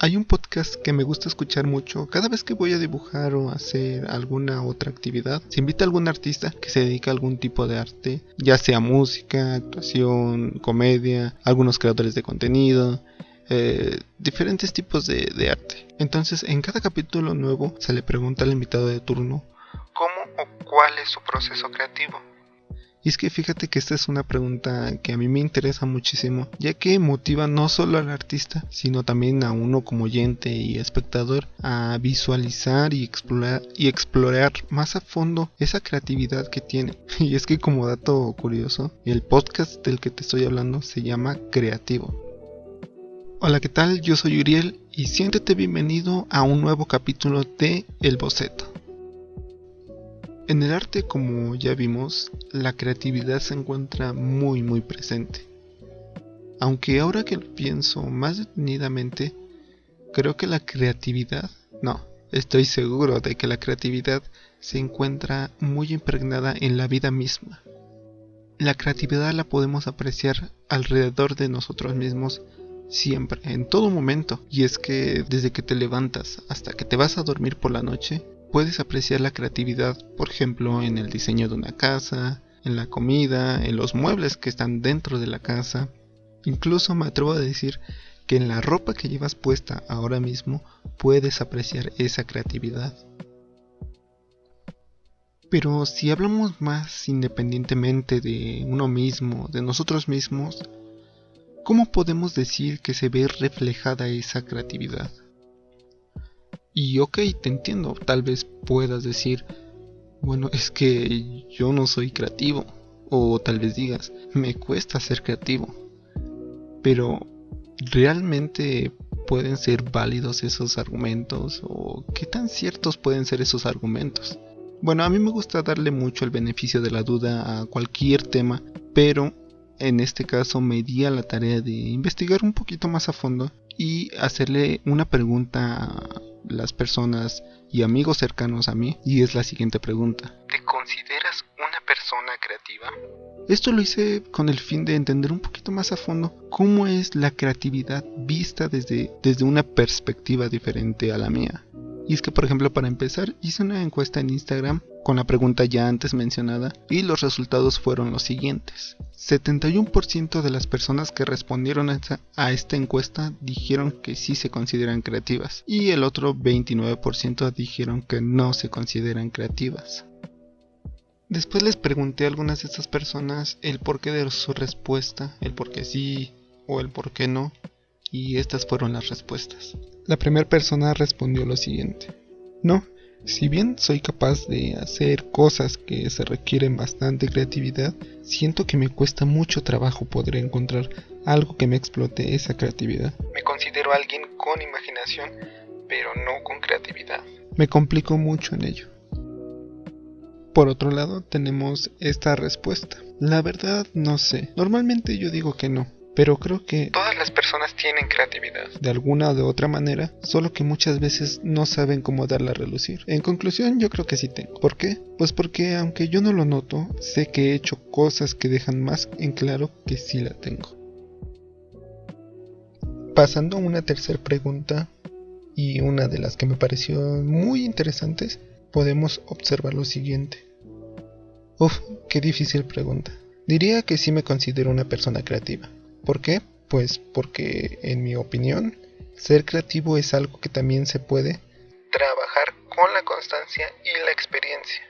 Hay un podcast que me gusta escuchar mucho cada vez que voy a dibujar o hacer alguna otra actividad. Se invita a algún artista que se dedica a algún tipo de arte, ya sea música, actuación, comedia, algunos creadores de contenido, diferentes tipos de arte. Entonces, en cada capítulo nuevo se le pregunta al invitado de turno cómo o cuál es su proceso creativo. Y es que fíjate que esta es una pregunta que a mí me interesa muchísimo, ya que motiva no solo al artista, sino también a uno como oyente y espectador a visualizar y explorar más a fondo esa creatividad que tiene. Y es que, como dato curioso, el podcast del que te estoy hablando se llama Creativo. Hola, ¿qué tal? Yo soy Uriel y siéntete bienvenido a un nuevo capítulo de El Boceto. En el arte, como ya vimos, la creatividad se encuentra muy presente. Aunque ahora que lo pienso más detenidamente, creo que estoy seguro de que la creatividad se encuentra muy impregnada en la vida misma. La creatividad la podemos apreciar alrededor de nosotros mismos siempre, en todo momento. Y es que desde que te levantas hasta que te vas a dormir por la noche, puedes apreciar la creatividad, por ejemplo, en el diseño de una casa, en la comida, en los muebles que están dentro de la casa. Incluso me atrevo a decir que en la ropa que llevas puesta ahora mismo puedes apreciar esa creatividad. Pero si hablamos más independientemente de uno mismo, de nosotros mismos, ¿cómo podemos decir que se ve reflejada esa creatividad? Y ok, te entiendo, tal vez puedas decir, bueno, es que yo no soy creativo, o tal vez digas, me cuesta ser creativo, pero ¿realmente pueden ser válidos esos argumentos? ¿O qué tan ciertos pueden ser esos argumentos? Bueno, a mí me gusta darle mucho el beneficio de la duda a cualquier tema, pero en este caso me di a la tarea de investigar un poquito más a fondo y hacerle una pregunta a las personas y amigos cercanos a mí, y es la siguiente pregunta: ¿te consideras una persona creativa? Esto lo hice con el fin de entender un poquito más a fondo cómo es la creatividad vista desde una perspectiva diferente a la mía. Y es que, por ejemplo, para empezar, hice una encuesta en Instagram con la pregunta ya antes mencionada y los resultados fueron los siguientes. 71% de las personas que respondieron a esta encuesta dijeron que sí se consideran creativas y el otro 29% dijeron que no se consideran creativas. Después les pregunté a algunas de estas personas el porqué de su respuesta, el por qué sí o el por qué no, y estas fueron las respuestas. La primera persona respondió lo siguiente: no, si bien soy capaz de hacer cosas que se requieren bastante creatividad, siento que me cuesta mucho trabajo poder encontrar algo que me explote esa creatividad. Me considero alguien con imaginación, pero no con creatividad. Me complico mucho en ello. Por otro lado, tenemos esta respuesta: la verdad no sé, normalmente yo digo que no, pero creo que todas las personas tienen creatividad, de alguna o de otra manera, solo que muchas veces no saben cómo darla a relucir. En conclusión, yo creo que sí tengo. ¿Por qué? Pues porque aunque yo no lo noto, sé que he hecho cosas que dejan más en claro que sí la tengo. Pasando a una tercera pregunta, y una de las que me pareció muy interesantes, podemos observar lo siguiente. Qué difícil pregunta. Diría que sí me considero una persona creativa. ¿Por qué? Pues porque, en mi opinión, ser creativo es algo que también se puede trabajar con la constancia y la experiencia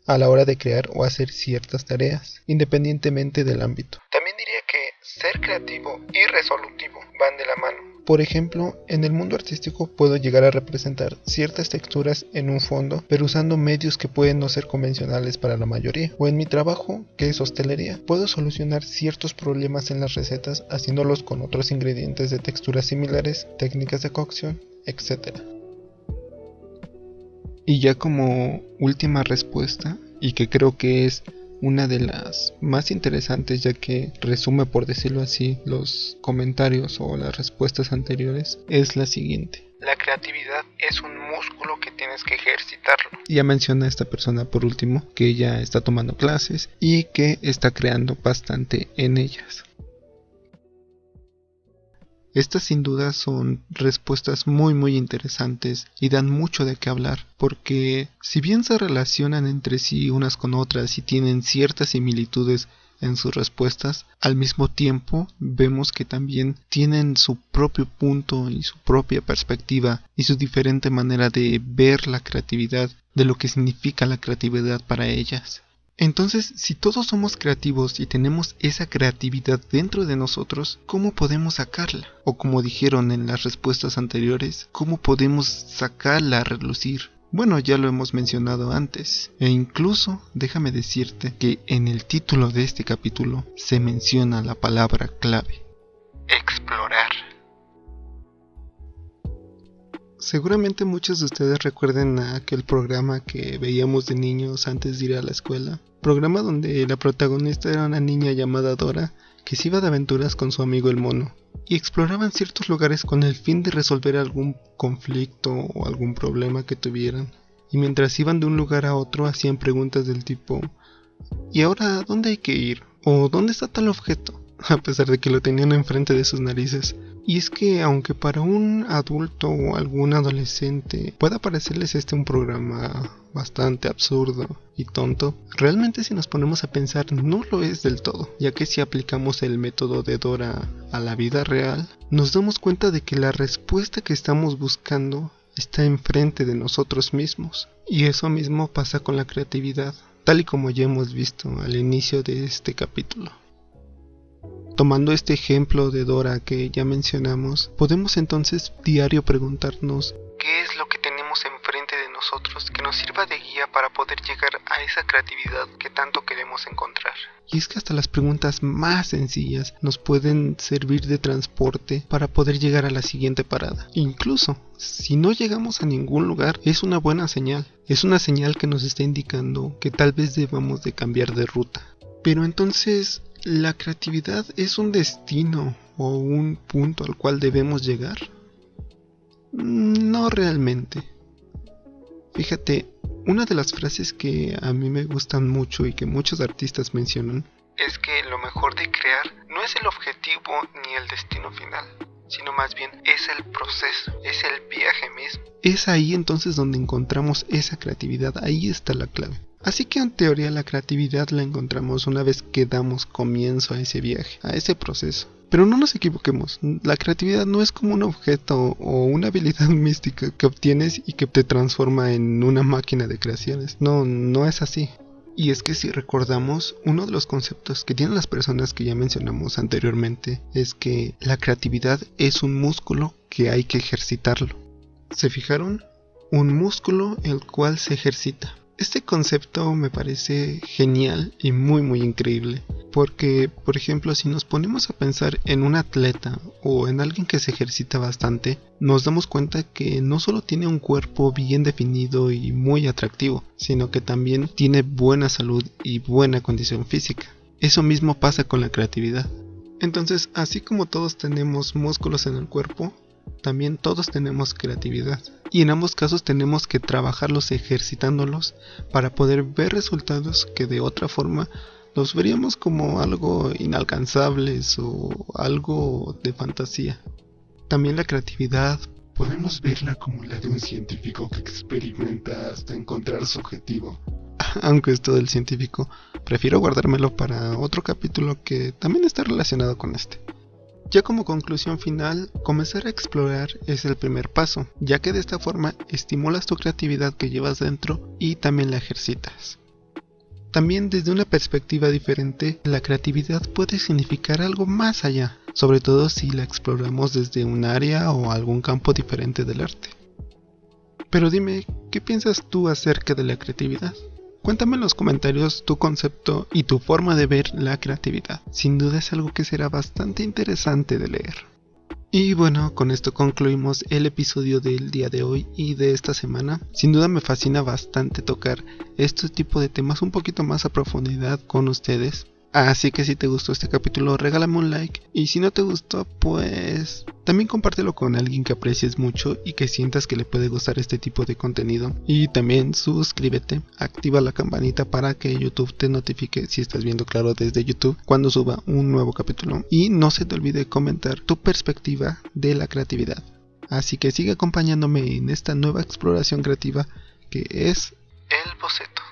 a la hora de crear o hacer ciertas tareas, independientemente del ámbito. También diría que ser creativo y resolutivo van de la mano. Por ejemplo, en el mundo artístico puedo llegar a representar ciertas texturas en un fondo, pero usando medios que pueden no ser convencionales para la mayoría. O en mi trabajo, que es hostelería, puedo solucionar ciertos problemas en las recetas haciéndolos con otros ingredientes de texturas similares, técnicas de cocción, etc. Y ya como última respuesta, y que creo que es una de las más interesantes, ya que resume, por decirlo así, los comentarios o las respuestas anteriores, es la siguiente: la creatividad es un músculo que tienes que ejercitarlo. Ya menciona esta persona por último que ella está tomando clases y que está creando bastante en ellas. Estas sin duda son respuestas muy interesantes y dan mucho de qué hablar, porque si bien se relacionan entre sí unas con otras y tienen ciertas similitudes en sus respuestas, al mismo tiempo vemos que también tienen su propio punto y su propia perspectiva y su diferente manera de ver la creatividad, de lo que significa la creatividad para ellas. Entonces, si todos somos creativos y tenemos esa creatividad dentro de nosotros, ¿cómo podemos sacarla? O como dijeron en las respuestas anteriores, ¿cómo podemos sacarla a relucir? Bueno, ya lo hemos mencionado antes, e incluso déjame decirte que en el título de este capítulo se menciona la palabra clave: explorar. Seguramente muchos de ustedes recuerden a aquel programa que veíamos de niños antes de ir a la escuela, programa donde la protagonista era una niña llamada Dora que se iba de aventuras con su amigo el mono y exploraban ciertos lugares con el fin de resolver algún conflicto o algún problema que tuvieran. Y mientras iban de un lugar a otro hacían preguntas del tipo: ¿y ahora dónde hay que ir? ¿O dónde está tal objeto? A pesar de que lo tenían enfrente de sus narices. Y es que aunque para un adulto o algún adolescente pueda parecerles un programa bastante absurdo y tonto, realmente si nos ponemos a pensar no lo es del todo, ya que si aplicamos el método de Dora a la vida real, nos damos cuenta de que la respuesta que estamos buscando está enfrente de nosotros mismos. Y eso mismo pasa con la creatividad, tal y como ya hemos visto al inicio de este capítulo. Tomando este ejemplo de Dora que ya mencionamos, podemos entonces diario preguntarnos ¿qué es lo que tenemos enfrente de nosotros que nos sirva de guía para poder llegar a esa creatividad que tanto queremos encontrar? Y es que hasta las preguntas más sencillas nos pueden servir de transporte para poder llegar a la siguiente parada. Incluso, si no llegamos a ningún lugar, es una buena señal. Es una señal que nos está indicando que tal vez debamos de cambiar de ruta. Pero entonces, ¿la creatividad es un destino o un punto al cual debemos llegar? No realmente. Fíjate, una de las frases que a mí me gustan mucho y que muchos artistas mencionan es que lo mejor de crear no es el objetivo ni el destino final, sino más bien es el proceso, es el viaje mismo. Es ahí entonces donde encontramos esa creatividad, ahí está la clave. Así que en teoría la creatividad la encontramos una vez que damos comienzo a ese viaje, a ese proceso. Pero no nos equivoquemos, la creatividad no es como un objeto o una habilidad mística que obtienes y que te transforma en una máquina de creaciones. No es así. Y es que si recordamos, uno de los conceptos que tienen las personas que ya mencionamos anteriormente es que la creatividad es un músculo que hay que ejercitarlo. ¿Se fijaron? Un músculo el cual se ejercita. Este concepto me parece genial y muy increíble, porque, por ejemplo, si nos ponemos a pensar en un atleta o en alguien que se ejercita bastante, nos damos cuenta que no solo tiene un cuerpo bien definido y muy atractivo, sino que también tiene buena salud y buena condición física. Eso mismo pasa con la creatividad. Entonces, así como todos tenemos músculos en el cuerpo, también todos tenemos creatividad. Y en ambos casos tenemos que trabajarlos ejercitándolos para poder ver resultados que de otra forma los veríamos como algo inalcanzables o algo de fantasía. También la creatividad podemos verla como la de un científico que experimenta hasta encontrar su objetivo. Aunque esto del científico, prefiero guardármelo para otro capítulo que también está relacionado con este. Ya como conclusión final, comenzar a explorar es el primer paso, ya que de esta forma estimulas tu creatividad que llevas dentro y también la ejercitas. También desde una perspectiva diferente, la creatividad puede significar algo más allá, sobre todo si la exploramos desde un área o algún campo diferente del arte. Pero dime, ¿qué piensas tú acerca de la creatividad? Cuéntame en los comentarios tu concepto y tu forma de ver la creatividad. Sin duda es algo que será bastante interesante de leer. Y bueno, con esto concluimos el episodio del día de hoy y de esta semana. Sin duda me fascina bastante tocar este tipo de temas un poquito más a profundidad con ustedes. Así que si te gustó este capítulo, regálame un like. Y si no te gustó, pues también compártelo con alguien que aprecies mucho y que sientas que le puede gustar este tipo de contenido. Y también suscríbete, activa la campanita para que YouTube te notifique, si estás viendo Claro desde YouTube, cuando suba un nuevo capítulo. Y no se te olvide comentar tu perspectiva de la creatividad. Así que sigue acompañándome en esta nueva exploración creativa que es el boceto.